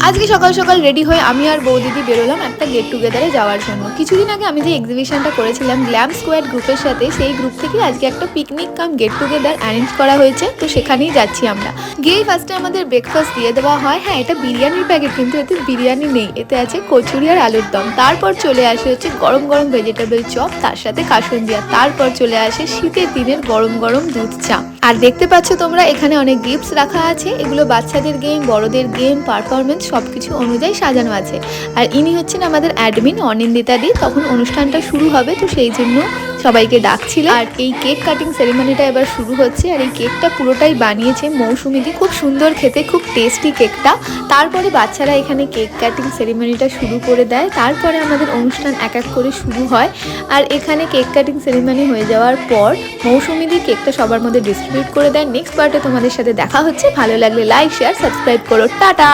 আজকে সকাল সকাল রেডি হয়ে আমি আর বৌদিদি বেরোলাম একটা গেট টুগেদারে যাওয়ার জন্য। কিছুদিন আগে আমি যে এক্সিবিশনটা করেছিলাম গ্ল্যাম স্কোয়াড গ্রুপের সাথে, সেই গ্রুপ থেকে আজকে একটা পিকনিক কাম গেট টুগেদার অ্যারেঞ্জ করা হয়েছে, তো সেখানেই যাচ্ছি আমরা। গিয়েই ফার্স্টে আমাদের ব্রেকফাস্ট দিয়ে দেওয়া হয়। হ্যাঁ, এটা বিরিয়ানির প্যাকেট, কিন্তু এতে বিরিয়ানি নেই, এতে আছে কচুরি আর আলুর দম। তারপর চলে আসে হচ্ছে গরম গরম ভেজিটেবল চপ, তার সাথে কাসুন্দিয়া। তারপর চলে আসে শীতের দিনের গরম গরম দুধ চা। আর দেখতে পাচ্ছ তোমরা এখানে অনেক গিফটস রাখা আছে, এগুলো বাচ্চাদের গেম, বড়দের গেম, পারফরমেন্স সবকিছু অনুযায়ী সাজানো আছে। আর ইনি হচ্ছেন আমাদের অ্যাডমিন অনিন্দিতা দি। তখন অনুষ্ঠানটা শুরু হবে, তো সেই জন্য সবাইকে ডাকছিল। আর এই কেক কাটিং সেরিমনিটা এবার শুরু হচ্ছে। আর এই কেকটা পুরোটাই বানিয়েছে মৌসুমি দি, খুব সুন্দর খেতে, খুব টেস্টি কেকটা। তারপরে বাচ্চারা এখানে কেক কাটিং সেরিমনিটা শুরু করে দেয়। তারপরে আমাদের অনুষ্ঠান এক এক করে শুরু হয়। আর এখানে কেক কাটিং সেরিমনি হয়ে যাওয়ার পর মৌসুমি দি কেকটা সবার মধ্যে ডিস্ট্রিবিউট করে দেয়। নেক্সট পার্টে তোমাদের সাথে দেখা হচ্ছে। ভালো লাগলে লাইক, শেয়ার, সাবস্ক্রাইব করো। টাটা।